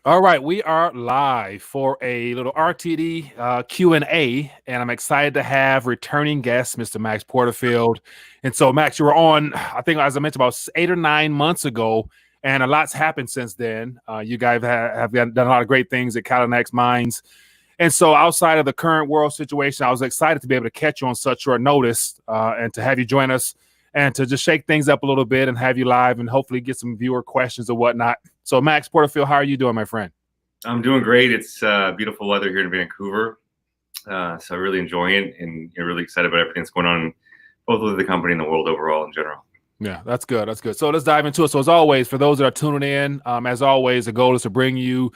All right, we are live for a little RTD Q&A, and I'm excited to have returning guest, Mr. Max Porterfield. And so, Max, you were on, I think, as I mentioned, about 8 or 9 months ago, and a lot's happened since then. You guys have done a lot of great things at Calinex Minds. And so, outside of the current world situation, I was excited to be able to catch you on such short notice and to have you join us and to just shake things up a little bit and have you live and hopefully get some viewer questions or whatnot. So, Max Porterfield, how are you doing, my friend? I'm doing great. It's beautiful weather here in Vancouver, so I'm really enjoying it and really excited about everything that's going on, both with the company and the world overall in general. Yeah, that's good. That's good. So let's dive into it. So as always, for those that are tuning in, as always, the goal is to bring you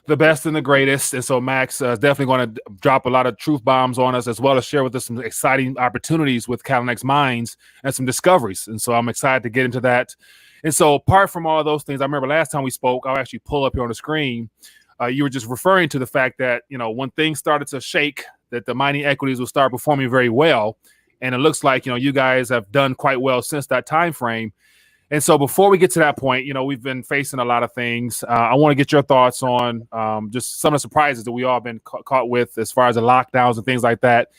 the best and the greatest. And so Max is definitely going to drop a lot of truth bombs on us, as well as share with us some exciting opportunities with Calinex Minds and some discoveries. And so I'm excited to get into that. And so apart from all those things, I remember last time we spoke, I'll actually pull up here on the screen. You were just referring to the fact that, when things started to shake, that the mining equities will start performing very well. And it looks like, you guys have done quite well since that time frame. And so before we get to that point, we've been facing a lot of things. I want to get your thoughts on just some of the surprises that we all been caught with as far as the lockdowns and things like that.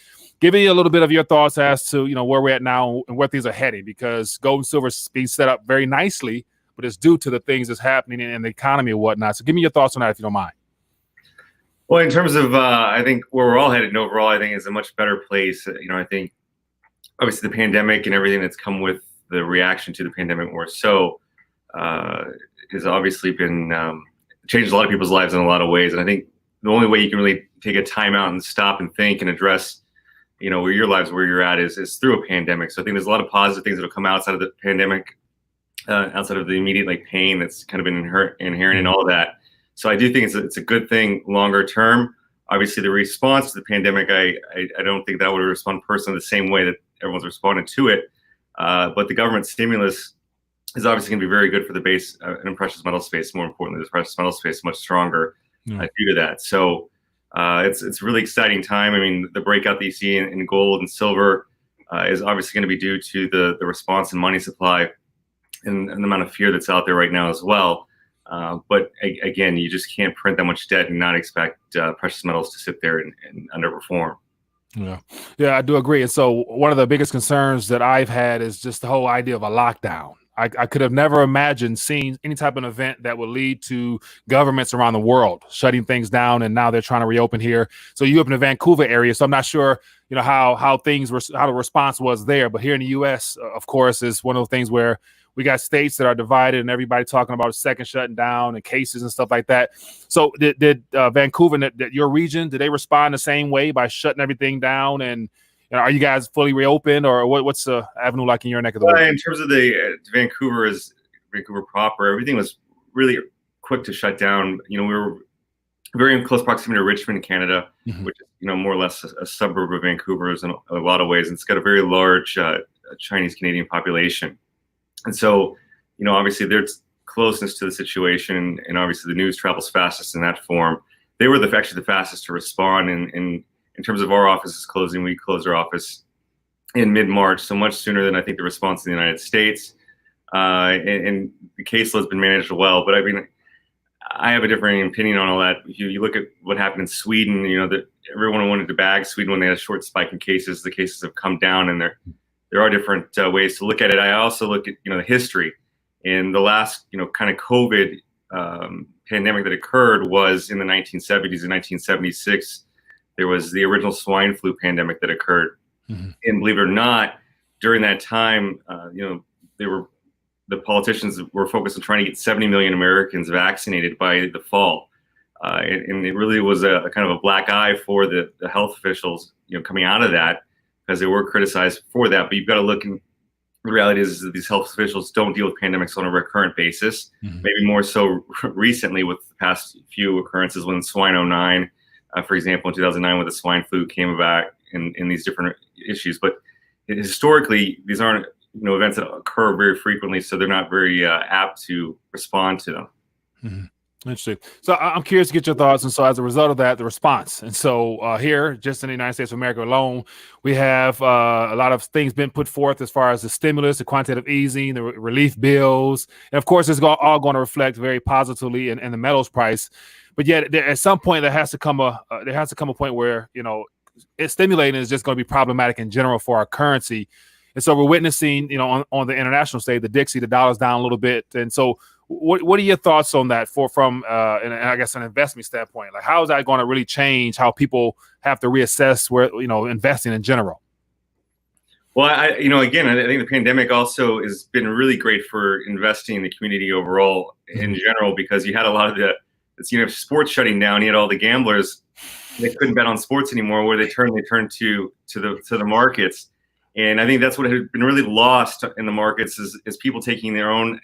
Give me a little bit of your thoughts as to, where we're at now and where things are heading, because gold and silver is being set up very nicely, but it's due to the things that's happening in the economy and whatnot. So give me your thoughts on that, if you don't mind. Well, in terms of, I think where we're all headed overall, I think is a much better place. I think obviously the pandemic and everything that's come with the reaction to the pandemic more so has obviously been changed a lot of people's lives in a lot of ways. And I think the only way you can really take a time out and stop and think and address, where your lives, where you're at is through a pandemic. So I think there's a lot of positive things that will come outside of the pandemic, outside of the immediate pain that's kind of been inherent in all of that. So I do think it's a good thing longer term. Obviously, the response to the pandemic, I don't think that would respond personally the same way that everyone's responded to it. But the government stimulus is obviously going to be very good for the base and precious metal space. More importantly, the precious metal space is much stronger due to that. So it's a really exciting time. I mean, the breakout that you see in gold and silver is obviously going to be due to the response in money supply and the amount of fear that's out there right now as well. But again, you just can't print that much debt and not expect precious metals to sit there and underperform. Yeah, I do agree. And so one of the biggest concerns that I've had is just the whole idea of a lockdown. I could have never imagined seeing any type of event that would lead to governments around the world shutting things down, and now they're trying to reopen here. So you up in the Vancouver area, so I'm not sure, how the response was there. But here in the U.S., of course, is one of those things where we got states that are divided and everybody talking about a second shutting down and cases and stuff like that. So did Vancouver, your region, did they respond the same way by shutting everything down? And are you guys fully reopened, or what's the avenue like in your neck of the woods? In terms of the Vancouver proper, everything was really quick to shut down. We were very in close proximity to Richmond, Canada, which is more or less a suburb of Vancouver in a lot of ways. And it's got a very large Chinese Canadian population. And so, obviously there's closeness to the situation, and obviously the news travels fastest in that form. They were actually the fastest to respond. And in terms of our offices closing, we closed our office in mid-March, so much sooner than I think the response in the United States. And the caseload's been managed well. But I mean, I have a different opinion on all that. You look at what happened in Sweden. That everyone wanted to bag Sweden when they had a short spike in cases. The cases have come down, and there are different ways to look at it. I also look at the history. In the last kind of COVID pandemic that occurred was in the 1970s. In 1976, there was the original swine flu pandemic that occurred, and believe it or not, during that time, the politicians were focused on trying to get 70 million Americans vaccinated by the fall, and it really was a kind of a black eye for the health officials, coming out of that, because they were criticized for that. But you've got to look, and the reality is that these health officials don't deal with pandemics on a recurrent basis, maybe more so recently with the past few occurrences when swine 09, for example, in 2009, when the swine flu came about in these different issues. But historically, these aren't events that occur very frequently, so they're not very apt to respond to them. Interesting. So I'm curious to get your thoughts. And so as a result of that, the response. And so here, just in the United States of America alone, we have a lot of things been put forth as far as the stimulus, the quantitative easing, the relief bills. And of course, it's all going to reflect very positively in the metals price. But yet at some point, there has to come a point where, it's stimulating is just going to be problematic in general for our currency. And so we're witnessing, on the international stage, the Dixie, the dollar's down a little bit. And so what are your thoughts on that from and I guess an investment standpoint? Like, how is that going to really change how people have to reassess where, investing in general? Well, again, I think the pandemic also has been really great for investing in the community overall in general, because you had a lot of sports shutting down. You had all the gamblers, they couldn't bet on sports anymore, where they turned to the markets. And I think that's what had been really lost in the markets is people taking their own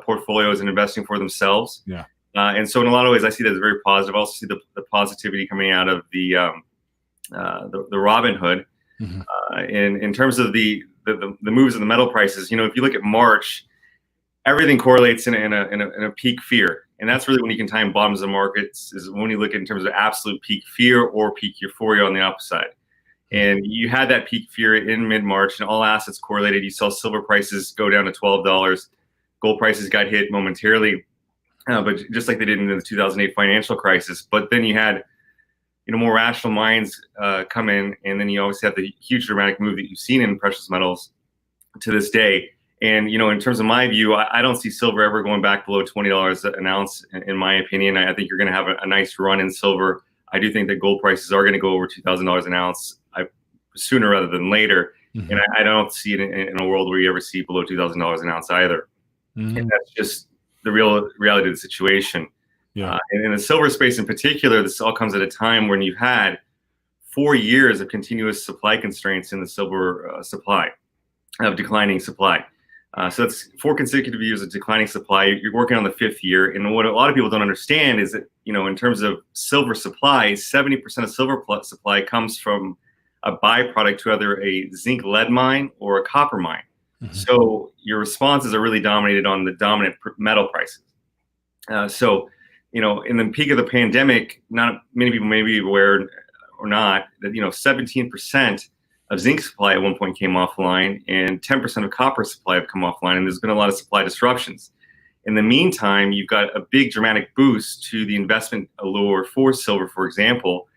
portfolios and investing for themselves. Yeah. And so in a lot of ways, I see that as very positive. I also see the positivity coming out of the Robin Hood. In terms of the moves of the metal prices, if you look at March, everything correlates in a peak fear. And that's really when you can time bottoms of markets, is when you look at in terms of absolute peak fear or peak euphoria on the upside. And you had that peak fear in mid-March, and all assets correlated. You saw silver prices go down to $12. Gold prices got hit momentarily, but just like they did in the 2008 financial crisis. But then you had, more rational minds come in, and then you always have the huge dramatic move that you've seen in precious metals to this day. And, in terms of my view, I don't see silver ever going back below $20 an ounce, in my opinion. I think you're going to have a nice run in silver. I do think that gold prices are going to go over $2,000 an ounce sooner rather than later. And I don't see it in a world where you ever see below $2,000 an ounce either. And that's just the real reality of the situation. Yeah. And in the silver space in particular, this all comes at a time when you've had 4 years of continuous supply constraints in the silver supply, of declining supply. So that's 4 consecutive years of declining supply. You're working on the 5th year. And what a lot of people don't understand is that, in terms of silver supply, 70% of silver supply comes from a byproduct to either a zinc lead mine or a copper mine. So your responses are really dominated on the dominant metal prices. So, in the peak of the pandemic, not many people may be aware or not that, 17% of zinc supply at one point came offline, and 10% of copper supply have come offline, and there's been a lot of supply disruptions. In the meantime, you've got a big dramatic boost to the investment allure for silver, for example.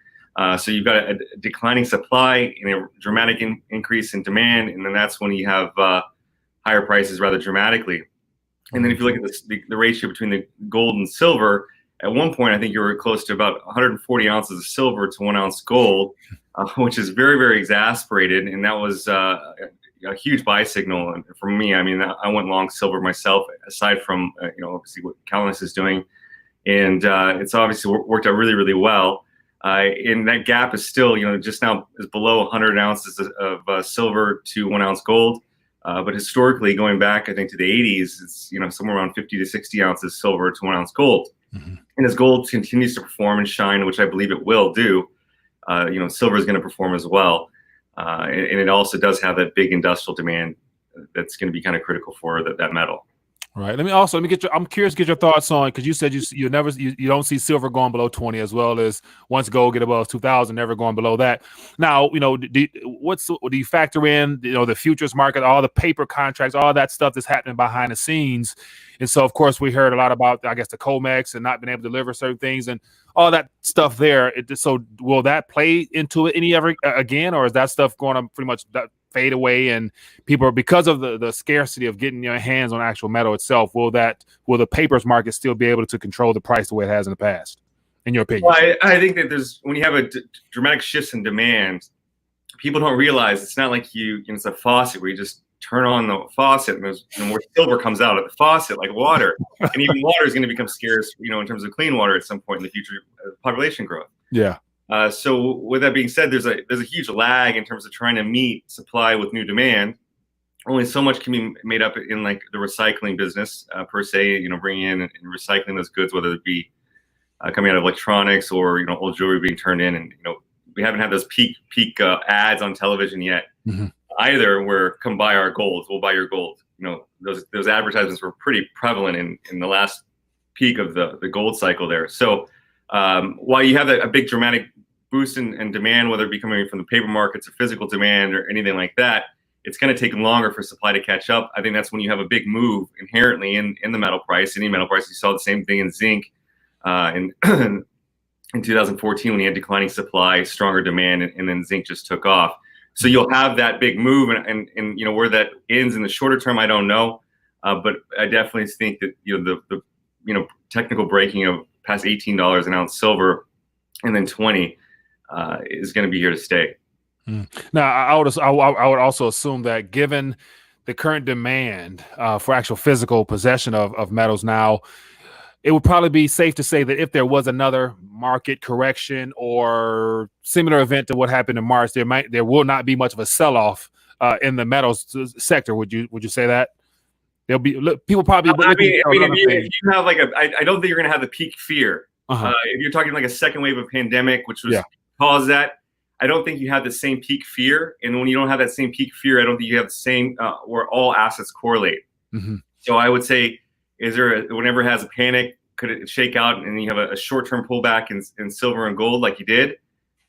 So you've got a declining supply and a dramatic increase in demand, and then that's when you have higher prices rather dramatically. And then if you look at the ratio between the gold and silver, at one point I think you were close to about 140 ounces of silver to 1 ounce gold, which is very, very exasperated, and that was a huge buy signal. And for me, I mean, I went long silver myself, aside from obviously what Calinex is doing, and it's obviously worked out really, really well. And that gap is still, just now is below 100 ounces of silver to 1 ounce gold. But historically, going back, I think, to the 80s, it's, somewhere around 50 to 60 ounces silver to 1 ounce gold. And as gold continues to perform and shine, which I believe it will do, silver is going to perform as well. And it also does have that big industrial demand that's going to be kind of critical for that metal. Right. I'm curious to get your thoughts on, because you said you don't see silver going below 20, as well as once gold get above 2,000, never going below that. Now, do you factor in, the futures market, all the paper contracts, all that stuff that's happening behind the scenes? And so, of course, we heard a lot about, I guess, the COMEX and not being able to deliver certain things and all that stuff there. So will that play into it ever again, or is that stuff going to pretty much fade away, and people, because of the scarcity of getting your hands on actual metal itself, will the papers market still be able to control the price the way it has in the past, in your opinion? Well, I think that when you have a dramatic shifts in demand, people don't realize it's not like it's a faucet where you just turn on the faucet and more silver comes out of the faucet like water. And even water is going to become scarce, in terms of clean water at some point in the future, population growth. Yeah. So with that being said, there's a huge lag in terms of trying to meet supply with new demand. Only so much can be made up in like the recycling business per se, bringing in and recycling those goods, whether it be coming out of electronics or, old jewelry being turned in. And, we haven't had those peak ads on television yet either, where come buy our gold, we'll buy your gold. Those advertisements were pretty prevalent in the last peak of the gold cycle there. So while you have a big dramatic boost in demand, whether it be coming from the paper markets or physical demand or anything like that, it's going to take longer for supply to catch up. I think that's when you have a big move inherently in the metal price. Any metal price, you saw the same thing in zinc in 2014 when you had declining supply, stronger demand, and then zinc just took off. So you'll have that big move, and you know where that ends in the shorter term, I don't know, but I definitely think that the technical breaking of past $18 an ounce silver, and then 20 is going to be here to stay. Now, I would also assume that given the current demand for actual physical possession of metals now, it would probably be safe to say that if there was another market correction or similar event to what happened in March, there will not be much of a sell-off in the metals sector. Would you say that? There'll be people probably. If you have like I don't think you're going to have the peak fear. If you're talking like a second wave of pandemic, which was caused that, I don't think you have the same peak fear. And when you don't have that same peak fear, I don't think you have the same where all assets correlate. So I would say, whenever it has a panic, could it shake out and you have a short-term pullback in silver and gold like you did?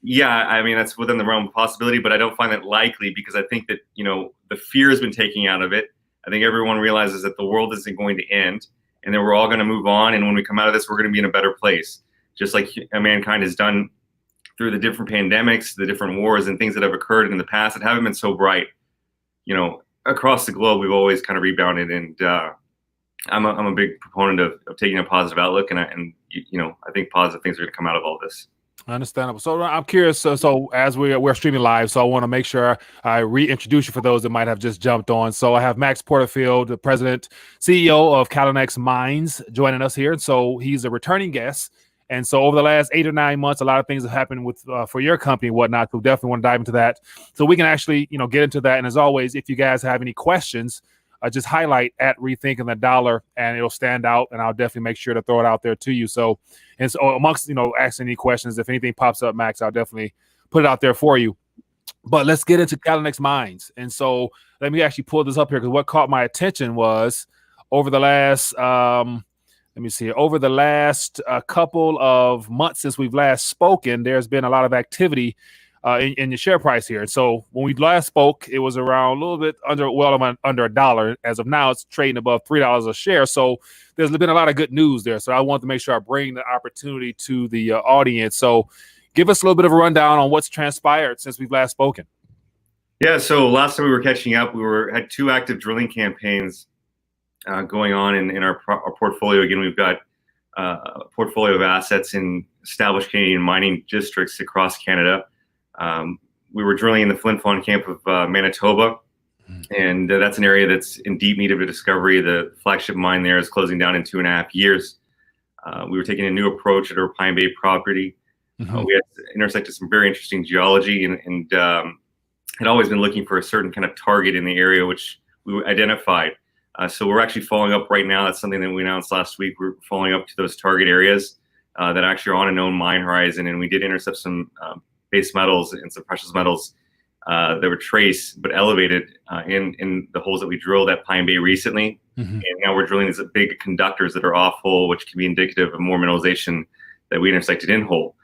Yeah, I mean, that's within the realm of possibility, but I don't find that likely because I think that, the fear has been taken out of it. I think everyone realizes that the world isn't going to end and that we're all going to move on. And when we come out of this, we're going to be in a better place, just like mankind has done through the different pandemics, the different wars and things that have occurred in the past that haven't been so bright. Across the globe, we've always kind of rebounded, and I'm a big proponent of taking a positive outlook, and I think positive things are going to come out of all this. Understandable. So I'm curious. So as we're streaming live, so I want to make sure I reintroduce you for those that might have just jumped on. So I have Max Porterfield, the president, CEO of Calinex Minds, joining us here. So he's a returning guest. And so over the last 8 or 9 months, a lot of things have happened with for your company and whatnot. So definitely want to dive into that. So we can actually, get into that. And as always, if you guys have any questions, just highlight at Rethinking the Dollar and it'll stand out. And I'll definitely make sure to throw it out there to you. So amongst, asking any questions, if anything pops up, Max, I'll definitely put it out there for you. But let's get into Calinex Minds. And so let me actually pull this up here because what caught my attention was over the last over the last couple of months since we've last spoken, there's been a lot of activity in the share price here. And so when we last spoke, it was around a little bit under $1. As of now, it's trading above $3 a share. So there's been a lot of good news there. So I want to make sure I bring the opportunity to the audience. So give us a little bit of a rundown on what's transpired since we've last spoken. Yeah, so last time we were catching up, we had 2 active drilling campaigns going on in our portfolio. Again, we've got a portfolio of assets in established Canadian mining districts across Canada. We were drilling in the Flin Flon camp of Manitoba, and that's an area that's in deep need of a discovery. The flagship mine there is closing down in 2.5 years. We were taking a new approach at our Pine Bay property. We had intersected some very interesting geology and had always been looking for a certain kind of target in the area, which we identified. So we're actually following up right now. That's something that we announced last week. We're following up to those target areas that actually are on a known mine horizon. And we did intercept some base metals and some precious metals that were traced but elevated in the holes that we drilled at Pine Bay recently. And now we're drilling these big conductors that are off hole, which can be indicative of more mineralization that we intersected in hole.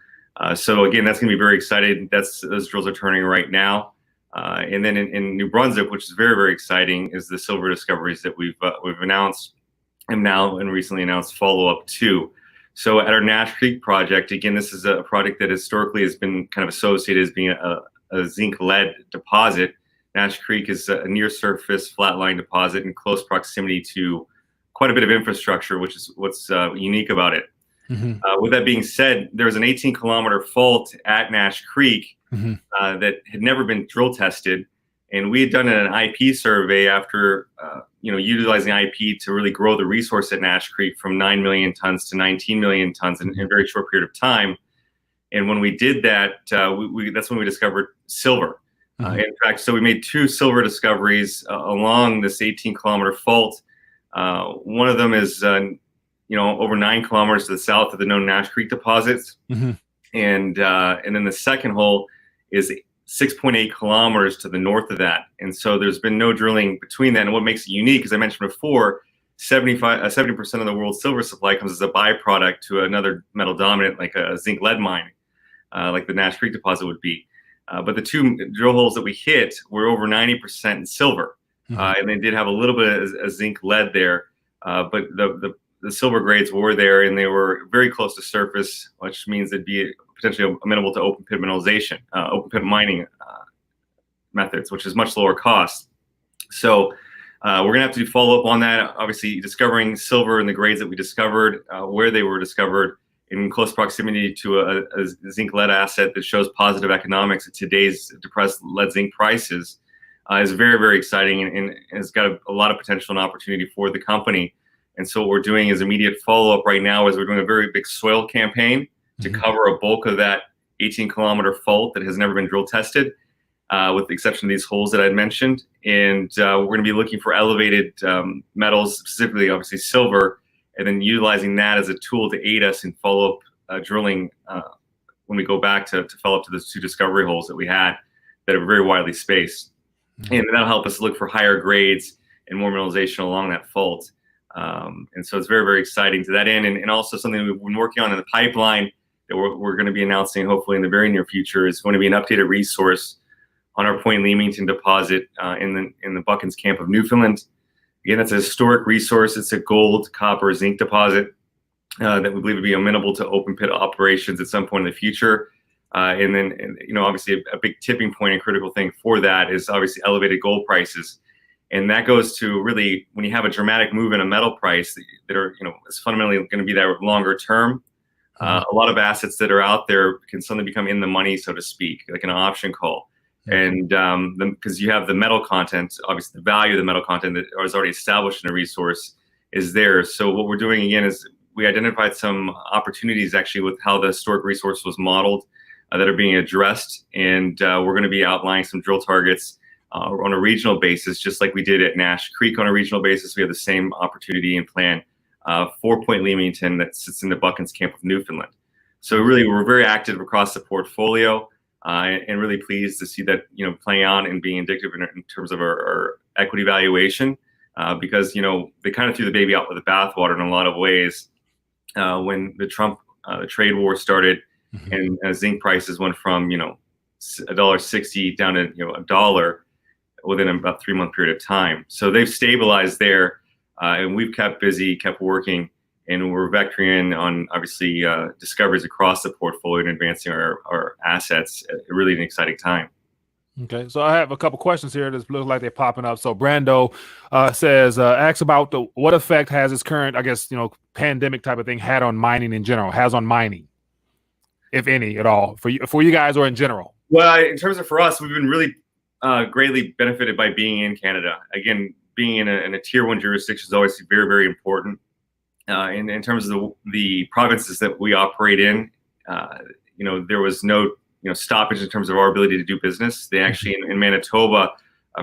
So again, that's going to be very exciting. Those drills are turning right now. And then in New Brunswick, which is very, very exciting, is the silver discoveries that we've announced and recently announced follow-up to. So at our Nash Creek project, again, this is a project that historically has been kind of associated as being a zinc-lead deposit. Nash Creek is a near-surface flat-lying deposit in close proximity to quite a bit of infrastructure, which is what's unique about it. With that being said, there was an 18-kilometer fault at Nash Creek that had never been drill tested, and we had done an IP survey after utilizing IP to really grow the resource at Nash Creek from 9 million tons to 19 million tons in a very short period of time. And when we did that, that's when we discovered silver. In fact, so we made 2 silver discoveries along this 18-kilometer fault. One of them is over 9 kilometers to the south of the known Nash Creek deposits, and then the second hole is 6.8 kilometers to the north of that. And so there's been no drilling between that. And what makes it unique, as I mentioned before, 70% of the world's silver supply comes as a byproduct to another metal dominant, like a zinc lead mine, like the Nash Creek deposit would be. But the two drill holes that we hit were over 90% in silver. And they did have a little bit of zinc lead there. But the silver grades were there, and they were very close to surface, which means they'd be potentially amenable to open pit mineralization, open pit mining methods, which is much lower cost. So we're gonna have to do follow up on that. Obviously, discovering silver and the grades that we discovered, where they were discovered, in close proximity to a zinc lead asset that shows positive economics at today's depressed lead zinc prices, is very, very exciting, and has got a lot of potential and opportunity for the company. And so what we're doing is immediate follow up right now is we're doing a very big soil campaign to cover a bulk of that 18-kilometer fault that has never been drill tested, with the exception of these holes that I mentioned. And we're going to be looking for elevated metals, specifically, obviously, silver, and then utilizing that as a tool to aid us in follow-up drilling when we go back to follow up to those two discovery holes that we had that are very widely spaced. And that'll help us look for higher grades and more mineralization along that fault. And so it's very, very exciting to that end. And also something we've been working on in the pipeline that we're going to be announcing hopefully in the very near future is going to be an updated resource on our Point Leamington deposit in the Buckens camp of Newfoundland. Again, that's a historic resource. It's a gold, copper, zinc deposit that we believe would be amenable to open pit operations at some point in the future. And then, obviously a big tipping point and critical thing for that is obviously elevated gold prices. And that goes to really when you have a dramatic move in a metal price that are, is fundamentally going to be that longer term. A lot of assets that are out there can suddenly become in the money, so to speak, like an option call. And because you have the metal content, obviously the value of the metal content that is already established in a resource is there. So what we're doing again is we identified some opportunities actually with how the historic resource was modeled that are being addressed. And we're going to be outlining some drill targets on a regional basis, just like we did at Nash Creek on a regional basis. We have the same opportunity and plan for Point Leamington that sits in the Buckens camp of Newfoundland. So really, we're very active across the portfolio. And really pleased to see that playing out and being indicative in terms of our equity valuation, because they kind of threw the baby out with the bathwater in a lot of ways when the Trump the trade war started, and zinc prices went from $1.60 down to $1 within about 3-month period of time. So they've stabilized there, and we've kept busy, kept working. And we're vectoring in on obviously discoveries across the portfolio and advancing our assets at really an exciting time. Okay, so I have a couple questions here that look like they're popping up. So Brando says, asks about what effect has this current, I guess, pandemic type of thing had on mining in general, has on mining, if any at all, for you guys or in general? Well, in terms of for us, we've been really greatly benefited by being in Canada. Again, being in a tier 1 jurisdiction is always very, very important. In terms of the provinces that we operate in, there was no stoppage in terms of our ability to do business. They actually in Manitoba,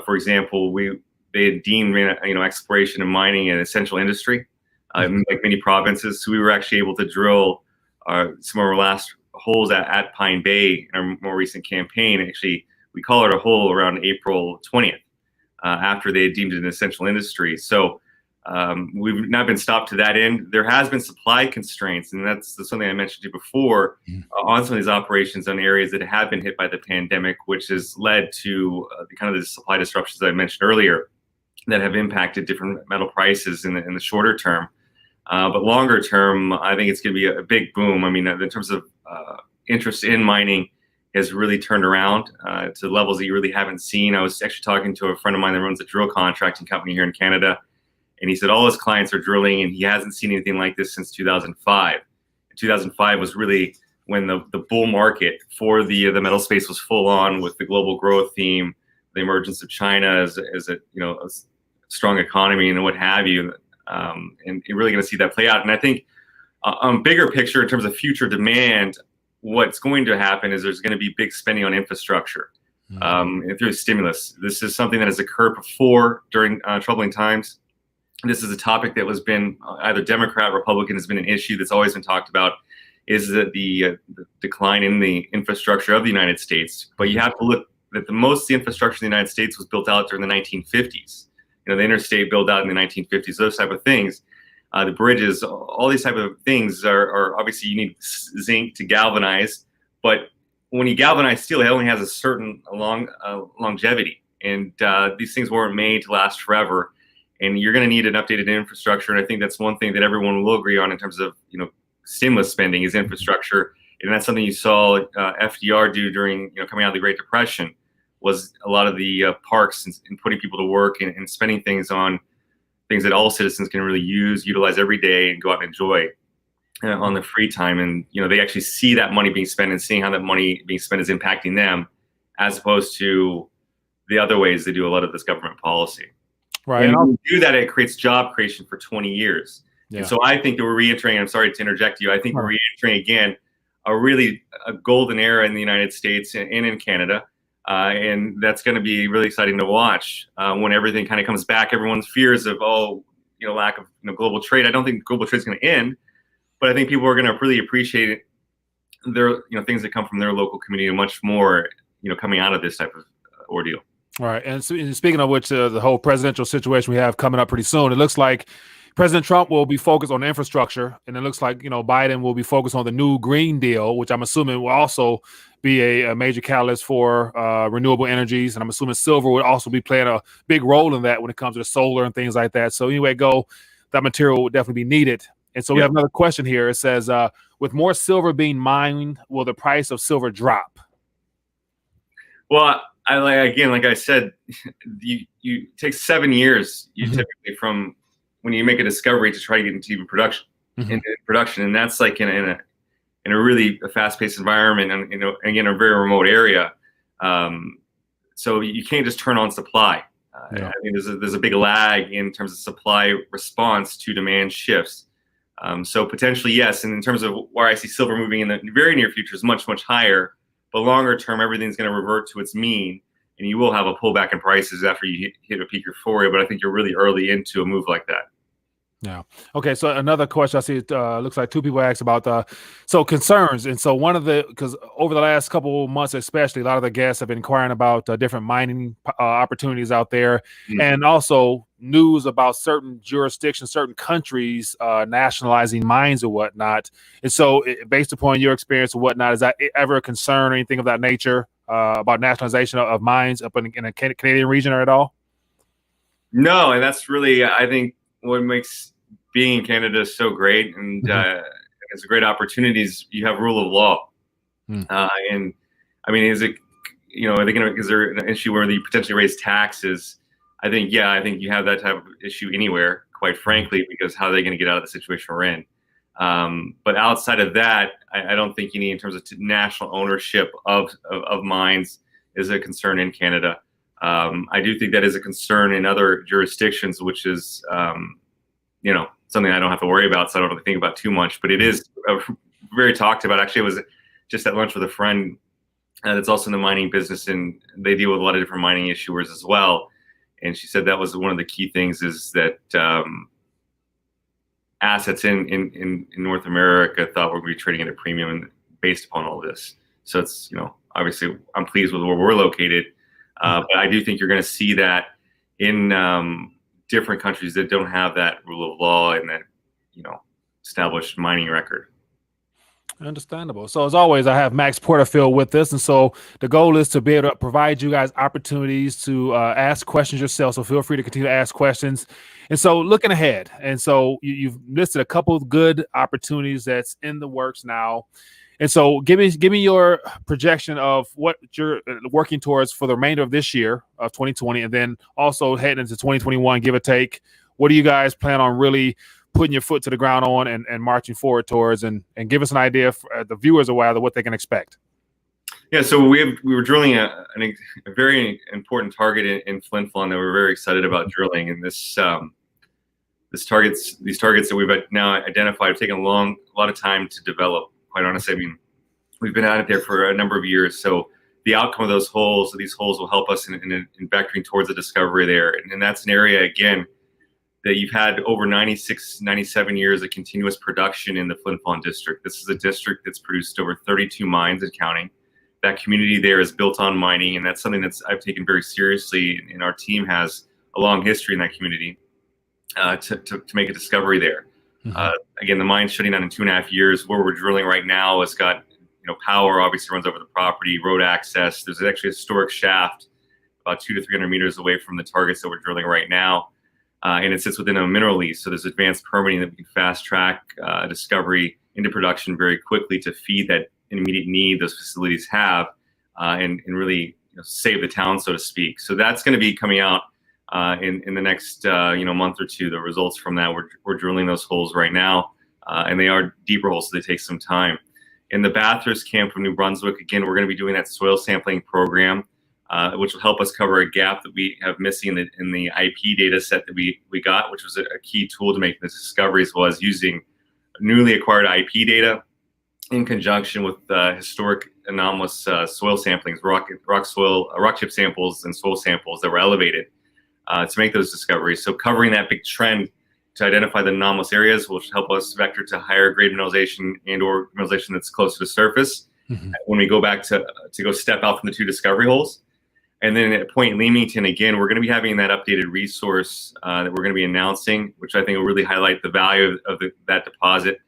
for example, they had deemed exploration and mining an essential industry, like many provinces. So we were actually able to drill some of our last holes at Pine Bay in our more recent campaign. Actually, we call it a hole around April 20th, after they had deemed it an essential industry. So we've not been stopped to that end. There has been supply constraints, and that's something I mentioned to you before, on some of these operations on areas that have been hit by the pandemic, which has led to the supply disruptions that I mentioned earlier that have impacted different metal prices in the shorter term. But longer term, I think it's going to be a big boom. I mean, in terms of interest in mining has really turned around to levels that you really haven't seen. I was actually talking to a friend of mine that runs a drill contracting company here in Canada, and he said all his clients are drilling, and he hasn't seen anything like this since 2005. And 2005 was really when the bull market for the metal space was full on with the global growth theme, the emergence of China as a strong economy and what have you. And you're really going to see that play out. And I think on bigger picture in terms of future demand, what's going to happen is there's going to be big spending on infrastructure and through stimulus. This is something that has occurred before during troubling times. This is a topic that has been either Democrat, Republican, has been an issue that's always been talked about, is that the decline in the infrastructure of the United States. But you have to look that most of the infrastructure in the United States was built out during the 1950s. the interstate build out in the 1950s, those type of things. The bridges, all these type of things are obviously you need zinc to galvanize, but when you galvanize steel, it only has a certain longevity, and these things weren't made to last forever. And you're going to need an updated infrastructure, and I think that's one thing that everyone will agree on in terms of stimulus spending is infrastructure, and that's something you saw FDR do during coming out of the Great Depression, was a lot of the parks and putting people to work and spending things on things that all citizens can really utilize every day and go out and enjoy on their free time. And they actually see that money being spent and seeing how that money being spent is impacting them, as opposed to the other ways they do a lot of this government policy. Right. And when you do that, it creates job creation for 20 years. Yeah. And so I think that we're re-entering, I'm sorry to interject you, I think we're re-entering again a golden era in the United States and in Canada. And that's going to be really exciting to watch when everything kind of comes back. Everyone's fears of lack of global trade. I don't think global trade is going to end, but I think people are going to really appreciate their things that come from their local community much more coming out of this type of ordeal. All right. And speaking of which, the whole presidential situation we have coming up pretty soon, it looks like President Trump will be focused on infrastructure, and it looks like Biden will be focused on the new Green Deal, which I'm assuming will also be a major catalyst for renewable energies, and I'm assuming silver would also be playing a big role in that when it comes to solar and things like that. So anyway, that material would definitely be needed. And so we have another question here. It says, with more silver being mined, will the price of silver drop? Well, like I said, you take 7 years typically from when you make a discovery to try to get into even production, and that's like in a really fast-paced environment, and again, a very remote area. So you can't just turn on supply. I mean, there's a big lag in terms of supply response to demand shifts. So potentially yes, and in terms of where I see silver moving in the very near future is much higher, but longer term everything's going to revert to its mean, and you will have a pullback in prices after you hit a peak euphoria. But I think you're really early into a move like that. Yeah. Okay. So another question I see, looks like two people asked about so concerns. And so because over the last couple of months, especially, a lot of the guests have been inquiring about different mining opportunities out there, and also news about certain jurisdictions, certain countries nationalizing mines or whatnot. And so based upon your experience or whatnot, is that ever a concern or anything of that nature about nationalization of mines up in a Canadian region or at all? No, and that's really, I think, what makes being in Canada so great, and it's a great opportunities. You have rule of law, and I mean, is there an issue where you potentially raise taxes? I think you have that type of issue anywhere, quite frankly, because how are they going to get out of the situation we're in? But outside of that, I don't think you need, in terms of national ownership of mines, is a concern in Canada. I do think that is a concern in other jurisdictions, which is something I don't have to worry about, so I don't really think about too much. But it is very talked about. Actually, I was just at lunch with a friend that's also in the mining business, and they deal with a lot of different mining issuers as well. And she said that was one of the key things, is that assets in North America thought we'd be trading at a premium based upon all this. So it's, obviously I'm pleased with where we're located, but I do think you're going to see that in different countries that don't have that rule of law and that established mining record. Understandable. So as always, I have Max Porterfield with us, and so the goal is to be able to provide you guys opportunities to ask questions yourself. So feel free to continue to ask questions. And so looking ahead, and so you've listed a couple of good opportunities that's in the works now. And so give me your projection of what you're working towards for the remainder of this year of 2020, and then also heading into 2021, give or take. What do you guys plan on really putting your foot to the ground on and marching forward towards, and give us an idea for the viewers of what they can expect? Yeah, so we were drilling a very important target in Flin Flon that we're very excited about drilling, and these targets that we've now identified have taken a lot of time to develop. Quite honestly, I mean, we've been at it there for a number of years. So the outcome of these holes will help us in vectoring towards the discovery there. And that's an area, again, that you've had over 96, 97 years of continuous production in the Flin Flon district. This is a district that's produced over 32 mines and counting. That community there is built on mining, and that's something I've taken very seriously, and our team has a long history in that community to make a discovery there. Again, the mine's shutting down in 2.5 years. Where we're drilling right now, it's got power obviously runs over the property, road access. There's actually a historic shaft about 200 to 300 meters away from the targets that we're drilling right now. And it sits within a mineral lease. So there's advanced permitting that we can fast track discovery into production very quickly to feed that immediate need those facilities have and really save the town, so to speak. So that's going to be coming out in the next month or two. The results from that, we're drilling those holes right now, and they are deeper holes, so they take some time. In the Bathurst camp from New Brunswick, again, we're going to be doing that soil sampling program, which will help us cover a gap that we have missing in the IP data set that we got, which was a key tool to make the discoveries, was using newly acquired IP data in conjunction with historic anomalous soil samplings, rock chip samples and soil samples that were elevated to make those discoveries. So covering that big trend to identify the anomalous areas will help us vector to higher grade mineralization and or mineralization that's closer to surface when we go back to go step out from the 2 discovery holes. And then at Point Leamington, again, we're going to be having that updated resource that we're going to be announcing, which I think will really highlight the value of that deposit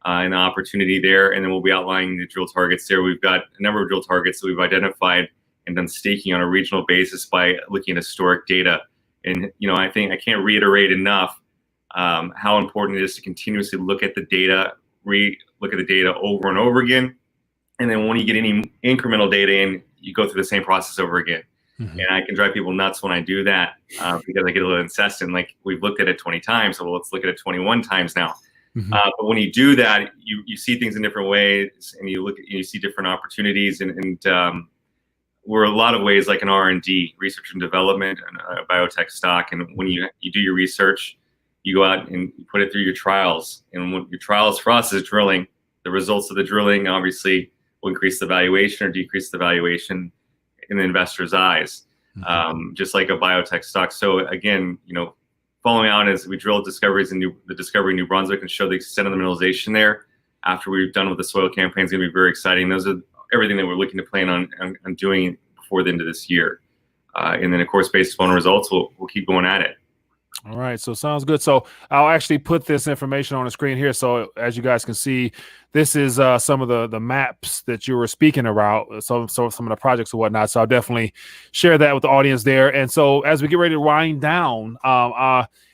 and the opportunity there. And then we'll be outlining the drill targets there. We've got a number of drill targets that we've identified and done staking on a regional basis by looking at historic data. And I think I can't reiterate enough how important it is to continuously look at the data, look at the data over and over again. And then when you get any incremental data in, you go through the same process over again. And I can drive people nuts when I do that because I get a little incessant. Like, we've looked at it 20 times, so well, let's look at it 21 times now. But when you do that, you see things in different ways, and you see different opportunities, and we're a lot of ways like an R&D, research and development, and a biotech stock. And when you do your research, you go out and you put it through your trials. And what your trials for us is drilling. The results of the drilling obviously will increase the valuation or decrease the valuation in the investor's eyes, just like a biotech stock. So again, following out as we drill discoveries in the discovery in New Brunswick and show the extent of the mineralization there after we've done with the soil campaign is going to be very exciting. Those are everything that we're looking to plan on doing before the end of this year. And then, of course, based upon results, we'll keep going at it. All right, so sounds good. So I'll actually put this information on the screen here. So as you guys can see, this is some of the maps that you were speaking about, so some of the projects and whatnot. So I'll definitely share that with the audience there. And so as we get ready to wind down,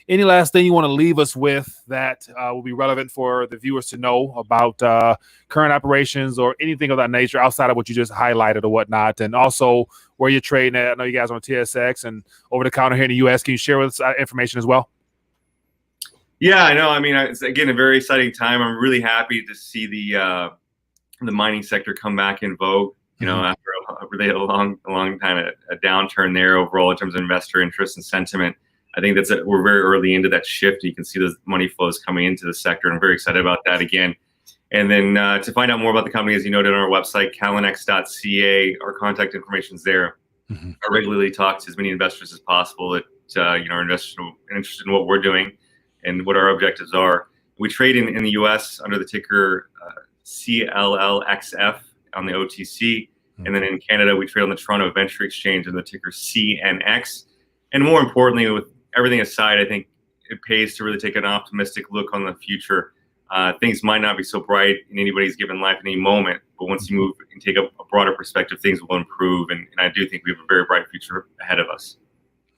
any last thing you want to leave us with that will be relevant for the viewers to know about current operations or anything of that nature outside of what you just highlighted or whatnot, and also where you're trading at? I know you guys are on TSX and over the counter here in the U.S. Can you share with us information as well? Yeah, I know. I mean, it's, again, a very exciting time. I'm really happy to see the mining sector come back in vogue. After a really long time, a downturn there overall in terms of investor interest and sentiment. I think we're very early into that shift. You can see the money flows coming into the sector, and I'm very excited about that again. And then to find out more about the company, as you noted on our website, Calinex.ca, our contact information is there. I regularly talk to as many investors as possible that are interested in what we're doing and what our objectives are. We trade in the U.S. under the ticker CLLXF on the OTC. And then in Canada, we trade on the Toronto Venture Exchange on the ticker CNX. And more importantly, with everything aside, I think it pays to really take an optimistic look on the future. Things might not be so bright in anybody's given life in any moment, but once you move and take a broader perspective, things will improve. And I do think we have a very bright future ahead of us.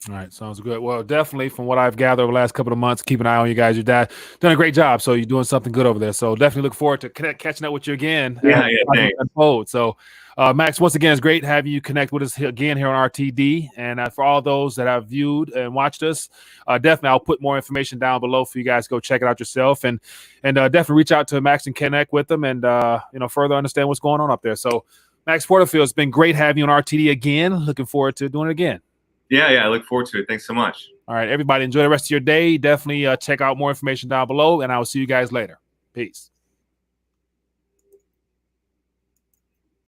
All right, sounds good. Well, definitely from what I've gathered over the last couple of months, keep an eye on you guys. Your dad done a great job, so you're doing something good over there. So definitely look forward to catching up with you again. Yeah, thanks. Unfold. So, Max, once again, it's great having you connect with us again here on RTD. And for all those that have viewed and watched us, definitely I'll put more information down below for you guys to go check it out yourself, and definitely reach out to Max and connect with them, and further understand what's going on up there. So, Max Porterfield, it's been great having you on RTD again. Looking forward to doing it again. Yeah, I look forward to it. Thanks so much. All right, everybody, enjoy the rest of your day. Definitely check out more information down below, and I will see you guys later. Peace.